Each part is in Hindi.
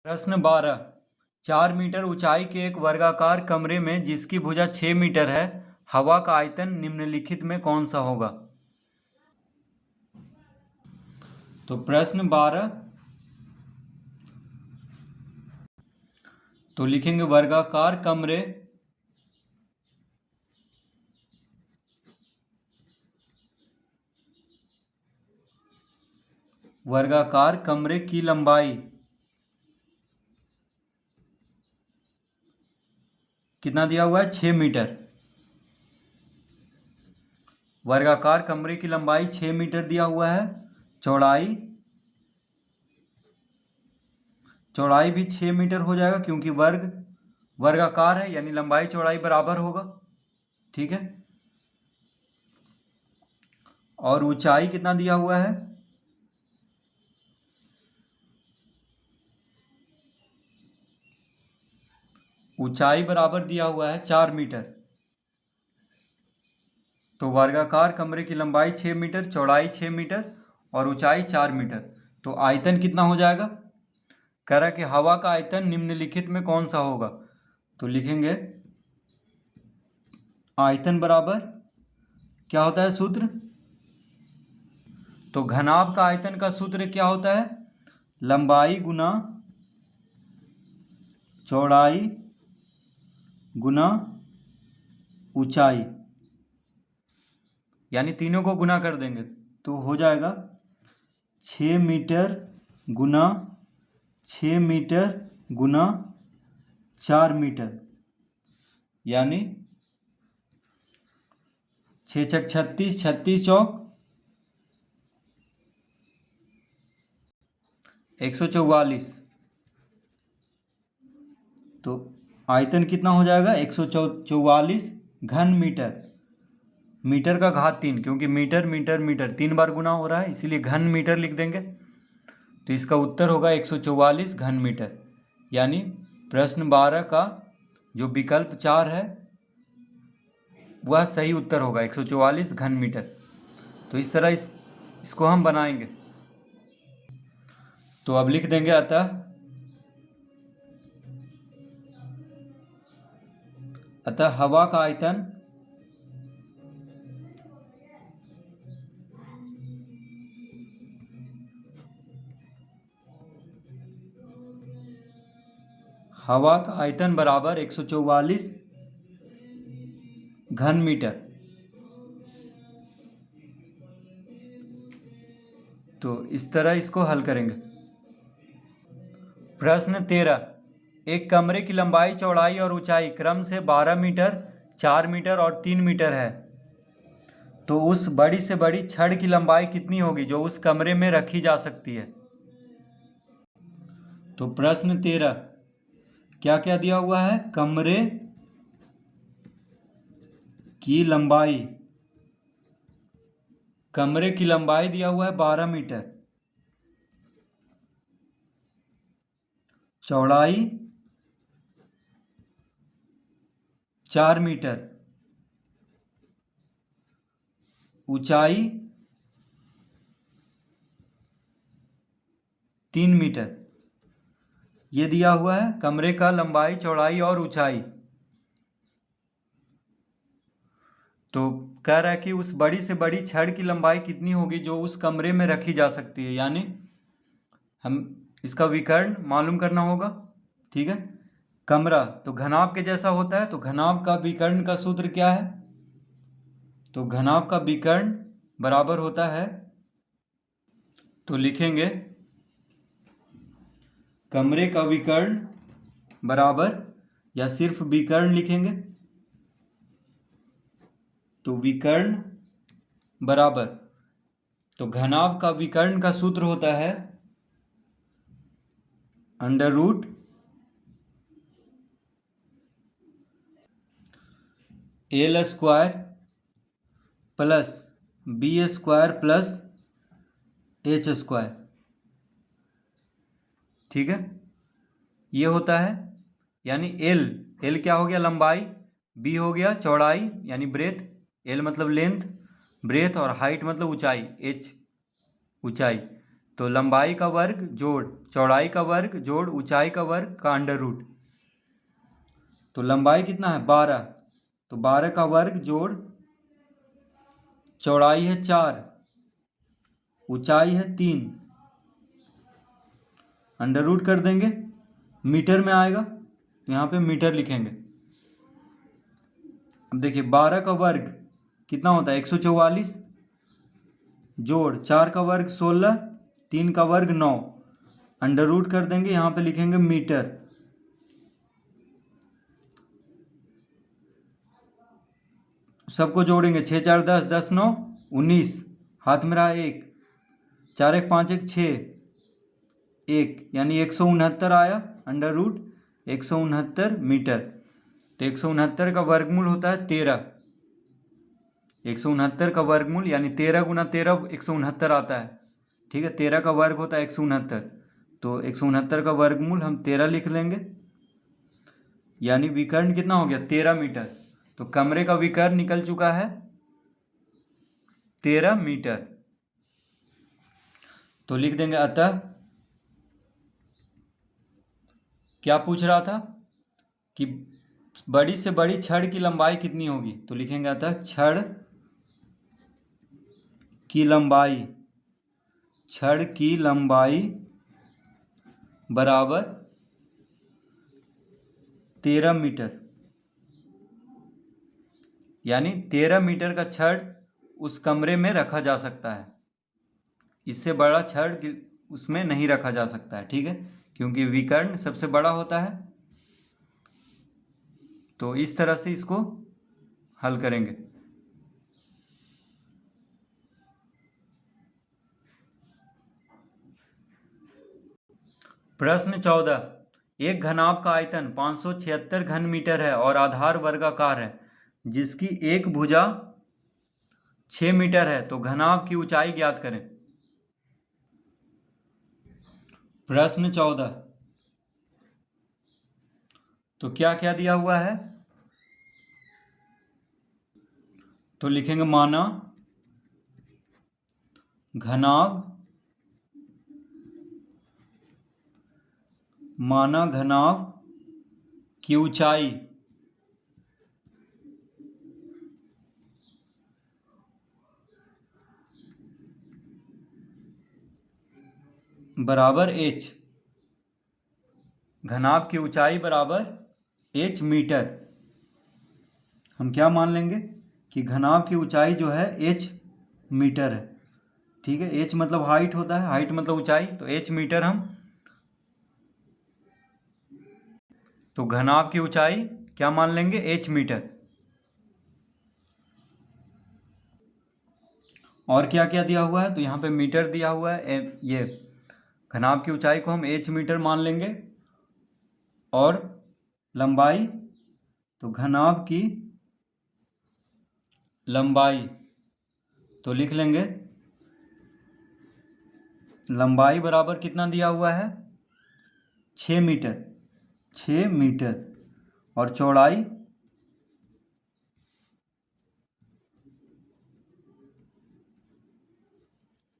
प्रश्न 12। 4 मीटर ऊंचाई के एक वर्गाकार कमरे में जिसकी भुजा 6 मीटर है, हवा का आयतन निम्नलिखित में कौन सा होगा? तो प्रश्न 12 तो लिखेंगे वर्गाकार कमरे की लंबाई कितना दिया हुआ है? 6 मीटर। वर्गाकार कमरे की लंबाई 6 मीटर दिया हुआ है। चौड़ाई भी 6 मीटर हो जाएगा क्योंकि वर्गाकार है, यानी लंबाई चौड़ाई बराबर होगा। ठीक है। और ऊंचाई कितना दिया हुआ है? ऊंचाई बराबर दिया हुआ है 4 मीटर। तो वर्गाकार कमरे की लंबाई 6 मीटर, चौड़ाई 6 मीटर और ऊंचाई 4 मीटर। तो आयतन कितना हो जाएगा? कह रहा है कि हवा का आयतन निम्नलिखित में कौन सा होगा? तो लिखेंगे आयतन बराबर क्या होता है सूत्र? तो घनाभ का आयतन का सूत्र क्या होता है? लंबाई गुना चौड़ाई गुना ऊंचाई, यानी तीनों को गुना कर देंगे तो हो जाएगा 6 मीटर गुना 6 मीटर गुना 4 मीटर, यानी 6 छक 36, 36 चौक 144। तो आयतन कितना हो जाएगा? 144 घन मीटर। मीटर का घात 3, क्योंकि मीटर मीटर मीटर 3 बार गुना हो रहा है, इसीलिए घन मीटर लिख देंगे। तो इसका उत्तर होगा 144 घन मीटर, यानी प्रश्न 12 का जो विकल्प 4 है वह सही उत्तर होगा, 144 घन मीटर। तो इस तरह इसको हम बनाएंगे। तो अब लिख देंगे अतः हवा का आयतन बराबर 144 घन मीटर। तो इस तरह इसको हल करेंगे। प्रश्न 13। एक कमरे की लंबाई, चौड़ाई और ऊंचाई क्रम से 12 मीटर, 4 मीटर और 3 मीटर है, तो उस बड़ी से बड़ी छड़ की लंबाई कितनी होगी जो उस कमरे में रखी जा सकती है? तो प्रश्न 13 क्या क्या दिया हुआ है? कमरे की लंबाई दिया हुआ है 12 मीटर, चौड़ाई 4 मीटर, ऊंचाई 3 मीटर। ये दिया हुआ है कमरे का लंबाई, चौड़ाई और ऊंचाई। तो कह रहा है कि उस बड़ी से बड़ी छड़ की लंबाई कितनी होगी जो उस कमरे में रखी जा सकती है, यानी हम इसका विकर्ण मालूम करना होगा। ठीक है। कमरा तो घनाभ के जैसा होता है, तो घनाभ का विकर्ण का सूत्र क्या है? तो घनाभ का विकर्ण बराबर होता है, तो लिखेंगे कमरे का विकर्ण बराबर, या सिर्फ विकर्ण लिखेंगे तो विकर्ण बराबर, तो घनाभ का विकर्ण का सूत्र होता है under root L square plus B square plus H square. ठीक है। ये होता है, यानी एल क्या हो गया? लंबाई। बी हो गया चौड़ाई यानी ब्रेथ, एल मतलब लेंथ, ब्रेथ और हाइट मतलब ऊंचाई, एच ऊंचाई। तो लंबाई का वर्ग जोड़ चौड़ाई का वर्ग जोड़ ऊंचाई का वर्ग का अंडर रूट। तो लंबाई कितना है 12, तो 12 का वर्ग जोड़ चौड़ाई है 4, ऊंचाई है 3, अंडर रूट कर देंगे, मीटर में आएगा तो यहाँ पे मीटर लिखेंगे। अब देखिए 12 का वर्ग कितना होता है 144, जोड़ 4 का वर्ग 16, 3 का वर्ग 9, अंडर रूट कर देंगे, यहाँ पे लिखेंगे मीटर। सबको जोड़ेंगे 6 4 10, 10 9 19, हाथ में रहा 1, 4 1 5 1 6, 1 यानी 169 आया, अंडर रूट 169 मीटर। तो 169 का वर्गमूल होता है 13, 169 का वर्गमूल यानी 13 गुना 13 169 आता है। ठीक है, 13 का वर्ग होता है 169, तो 169 का वर्गमूल हम 13 लिख लेंगे, यानी विकर्ण कितना हो गया 13 मीटर। तो कमरे का विकर्ण निकल चुका है 13 मीटर। तो लिख देंगे अतः, क्या पूछ रहा था कि बड़ी से बड़ी छड़ की लंबाई कितनी होगी, तो लिखेंगे अतः छड़ की लंबाई बराबर 13 मीटर, यानी 13 मीटर का छड़ उस कमरे में रखा जा सकता है, इससे बड़ा छड़ उसमें नहीं रखा जा सकता है। ठीक है, क्योंकि विकर्ण सबसे बड़ा होता है। तो इस तरह से इसको हल करेंगे। प्रश्न 14, एक घनाभ का आयतन 576 घन मीटर है और आधार वर्गाकार है, जिसकी एक भुजा 6 मीटर है, तो घनाभ की ऊंचाई ज्ञात करें। प्रश्न 14, तो क्या क्या दिया हुआ है, तो लिखेंगे माना घनाभ की ऊंचाई बराबर h, घनाभ की ऊंचाई बराबर h मीटर। हम क्या मान लेंगे कि घनाभ की ऊंचाई जो है h मीटर है। ठीक है, h मतलब हाइट होता है, हाइट मतलब ऊंचाई, तो h मीटर हम, तो घनाभ की ऊंचाई क्या मान लेंगे h मीटर। और क्या क्या दिया हुआ है, तो यहाँ पे मीटर दिया हुआ है, ये घनाभ की ऊंचाई को हम h मीटर मान लेंगे, और लंबाई, तो घनाभ की लंबाई, तो लिख लेंगे लंबाई बराबर कितना दिया हुआ है 6 मीटर, 6 मीटर, और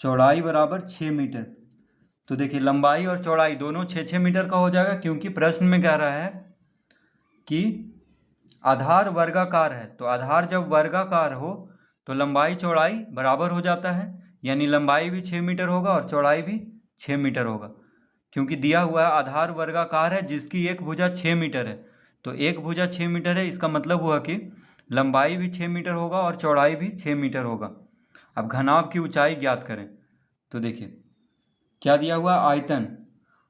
चौड़ाई बराबर 6 मीटर। तो देखिए लंबाई और चौड़ाई दोनों 6 मीटर का हो जाएगा, क्योंकि प्रश्न में कह रहा है कि आधार वर्गाकार है, तो आधार जब वर्गाकार हो तो लंबाई चौड़ाई बराबर हो जाता है, यानी लंबाई भी 6 मीटर होगा और चौड़ाई भी 6 मीटर होगा, क्योंकि दिया हुआ है आधार वर्गाकार है जिसकी एक भुजा 6 मीटर है। तो एक भुजा 6 मीटर है, इसका मतलब हुआ कि लंबाई भी 6 मीटर होगा और चौड़ाई भी 6 मीटर होगा। अब घनाभ की ऊंचाई ज्ञात करें। तो देखिए क्या दिया हुआ है,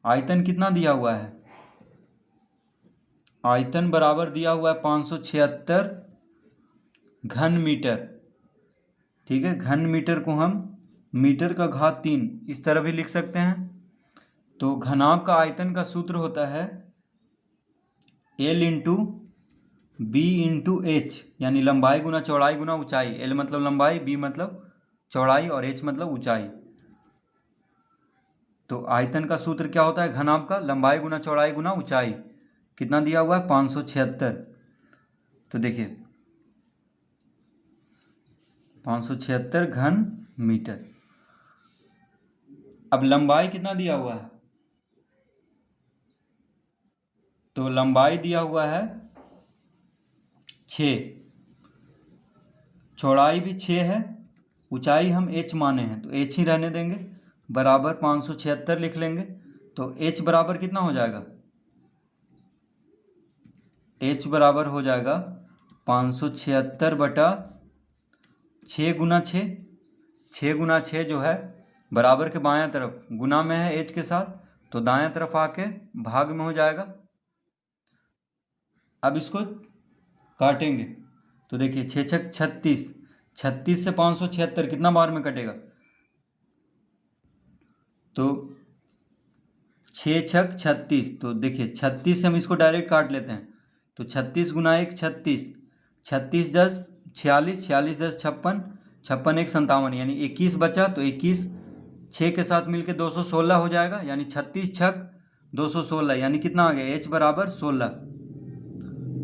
आयतन कितना दिया हुआ है, आयतन बराबर दिया हुआ है 576 घन मीटर। ठीक है, घन मीटर को हम मीटर का घात 3 इस तरह भी लिख सकते हैं। तो घनाभ का आयतन का सूत्र होता है L into B into H, यानी लंबाई गुना चौड़ाई गुना ऊंचाई। L मतलब लंबाई, B मतलब चौड़ाई, और H मतलब ऊंचाई। तो आयतन का सूत्र क्या होता है घनाभ का, लंबाई गुना चौड़ाई गुना ऊंचाई। कितना दिया हुआ है 576। तो देखिए 576 घन मीटर। अब लंबाई कितना दिया हुआ है, तो लंबाई दिया हुआ है 6, चौड़ाई भी 6 है, ऊंचाई हम h माने हैं तो h ही रहने देंगे, बराबर 576 लिख लेंगे। तो h बराबर कितना हो जाएगा, h बराबर हो जाएगा 576 बटा 6 गुना 6, 6 गुना 6 जो है बराबर के बायां तरफ गुना में है h के साथ, तो दायां तरफ आके भाग में हो जाएगा। अब इसको काटेंगे तो देखिए 6 छक 36, 36 से 576 कितना बार में कटेगा, तो 6 छक 36, तो देखिए 36 से हम इसको डायरेक्ट काट लेते हैं, तो 36 गुना 1 36, 36 10 46, 46 10 56, 56 1 57, यानी 21 बचा, तो 21 6 के साथ मिलके 216 हो जाएगा, यानी 36 छक 216, यानी कितना आ गया, h बराबर 16।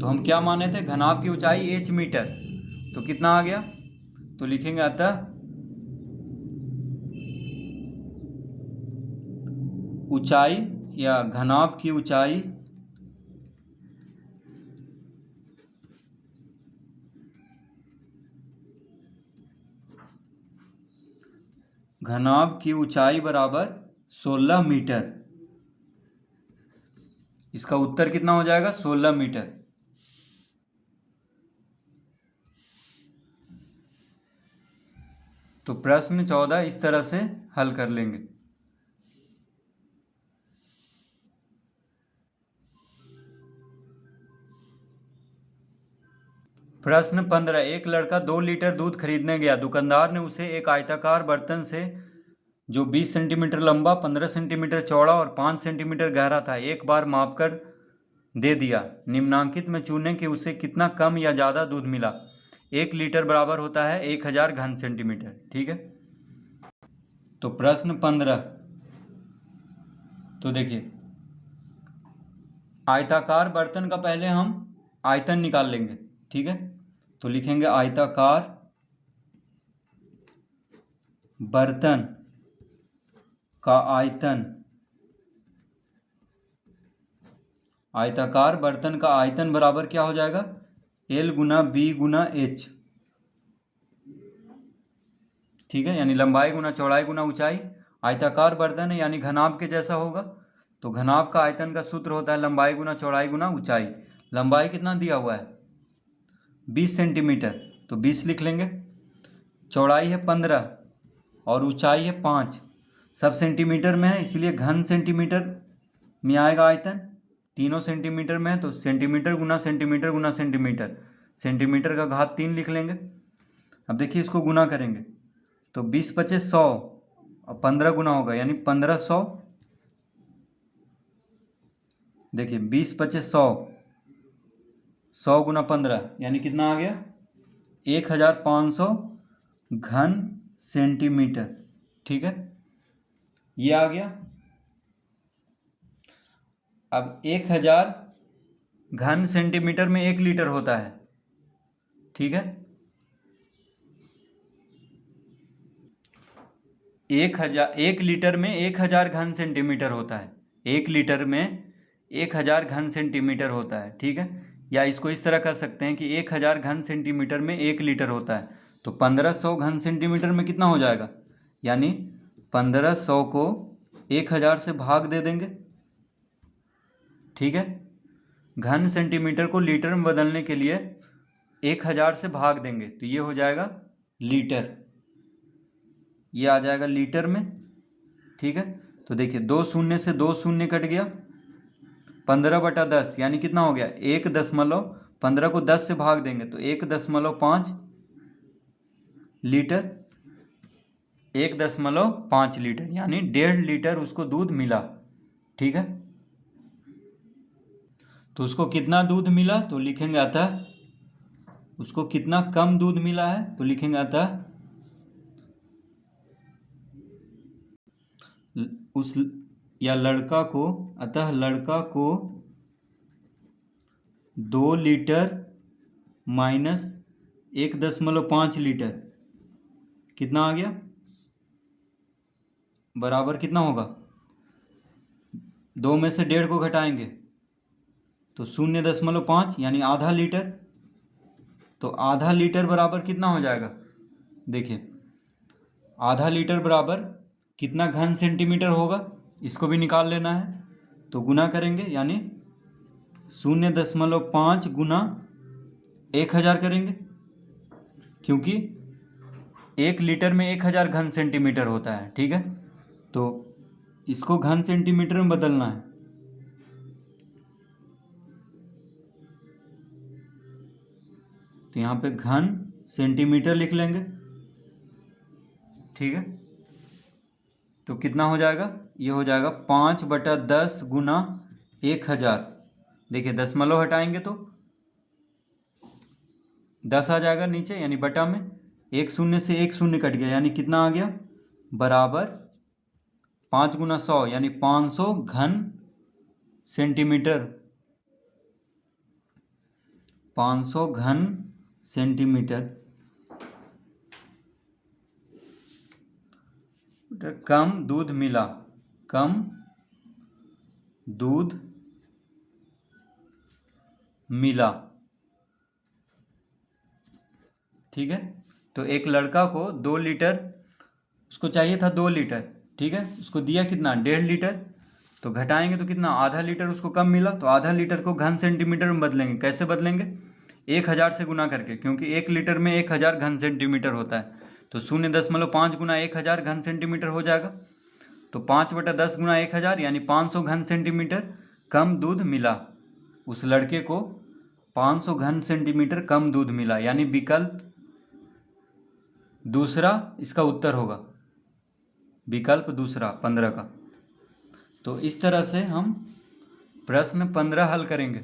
तो हम क्या माने थे, घनाभ की ऊंचाई h मीटर, तो कितना आ गया, तो लिखेंगे अतः ऊंचाई या घनाभ की ऊंचाई बराबर 16 मीटर। इसका उत्तर कितना हो जाएगा, 16 मीटर। तो प्रश्न 14 इस तरह से हल कर लेंगे। प्रश्न 15, एक लड़का 2 लीटर दूध खरीदने गया, दुकानदार ने उसे एक आयताकार बर्तन से जो 20 सेंटीमीटर लंबा, 15 सेंटीमीटर चौड़ा और 5 सेंटीमीटर गहरा था, एक बार मापकर दे दिया। निम्नांकित में चुनें कि उसे कितना कम या ज़्यादा दूध मिला। 1 लीटर बराबर होता है 1000 घन सेंटीमीटर। ठीक है, तो प्रश्न 15, तो देखिए आयताकार बर्तन का पहले हम आयतन निकाल लेंगे। ठीक है, तो लिखेंगे आयताकार बर्तन का आयतन, आयताकार बर्तन का आयतन बराबर क्या हो जाएगा, L गुना B गुना H। ठीक है, यानी लंबाई गुना चौड़ाई गुना ऊंचाई। आयताकार बर्तन है यानी घनाभ के जैसा होगा, तो घनाभ का आयतन का सूत्र होता है लंबाई गुना चौड़ाई गुना ऊंचाई। लंबाई कितना दिया हुआ है, 20 सेंटीमीटर, तो 20 लिख लेंगे। चौड़ाई है 15 और ऊंचाई है 5, सब सेंटीमीटर में है इसलिए घन सेंटीमीटर में आएगा आयतन। तीनों सेंटीमीटर में है तो सेंटीमीटर गुना सेंटीमीटर गुना सेंटीमीटर, सेंटीमीटर का घात 3 लिख लेंगे। अब देखिए इसको गुना करेंगे तो 20 पचे 100 और 15 गुना होगा यानी 1500। देखिए 20 पचे 100, 100 गुना 15 यानी कितना आ गया, 1500 घन सेंटीमीटर। ठीक है, ये आ गया। अब 1000 घन सेंटीमीटर में 1 लीटर होता है। ठीक है, 1 लीटर में 1000 घन सेंटीमीटर होता है, 1 लीटर में 1000 घन सेंटीमीटर होता है। ठीक है, या इसको इस तरह कर सकते हैं कि 1000 घन सेंटीमीटर में 1 लीटर होता है, तो 1500 घन सेंटीमीटर में कितना हो जाएगा, यानी 1500 को 1000 से भाग दे देंगे। ठीक है, घन सेंटीमीटर को लीटर में बदलने के लिए 1000 से भाग देंगे तो ये हो जाएगा लीटर, ये आ जाएगा लीटर में। ठीक है, तो देखिए 2 शून्य से 2 शून्य कट गया, 15/10 यानी कितना हो गया, 1.15 को 10 से भाग देंगे तो 1.5 लीटर, 1.5 लीटर यानी 1.5 लीटर उसको दूध मिला। ठीक है, तो उसको कितना दूध मिला तो लिखेंगे अतः, उसको कितना कम दूध मिला है तो लिखेंगे अतः उस या लड़का को, अतः लड़का को 2 लीटर माइनस 1.5 लीटर कितना आ गया, बराबर कितना होगा, 2 में से 1.5 को घटाएंगे तो 0.5 यानी आधा लीटर। तो आधा लीटर बराबर कितना हो जाएगा, देखिए आधा लीटर बराबर कितना घन सेंटीमीटर होगा, इसको भी निकाल लेना है। तो गुना करेंगे यानी 0.5 गुना 1000 करेंगे, क्योंकि 1 लीटर में 1000 घन सेंटीमीटर होता है। ठीक है, तो इसको घन सेंटीमीटर में बदलना है। तो यहाँ पे घन सेंटीमीटर लिख लेंगे। ठीक है, तो कितना हो जाएगा, ये हो जाएगा 5/10 गुना 1000। देखिए दशमलव हटाएंगे तो 10 आ जाएगा नीचे, यानी बटा में 1 शून्य से 1 शून्य कट गया, यानी कितना आ गया, बराबर 5 गुना 100 यानी 500 घन सेंटीमीटर। 500 घन सेंटीमीटर कम दूध मिला, कम दूध मिला। ठीक है, तो एक लड़का को 2 लीटर, उसको चाहिए था 2 लीटर। ठीक है, उसको दिया कितना, 1.5 लीटर। तो घटाएंगे तो कितना, आधा लीटर उसको कम मिला। तो आधा लीटर को घन सेंटीमीटर में बदलेंगे। कैसे बदलेंगे, 1000 से गुना करके, क्योंकि 1 लीटर में 1000 घन सेंटीमीटर होता है। तो 0.5 गुना 1000 घन सेंटीमीटर हो जाएगा। तो 5/10 गुना 1000 यानी 500 घन सेंटीमीटर कम दूध मिला। उस लड़के को 500 घन सेंटीमीटर कम दूध मिला, यानी विकल्प दूसरा इसका उत्तर होगा, विकल्प दूसरा 15 का। तो इस तरह से हम प्रश्न 15 हल करेंगे।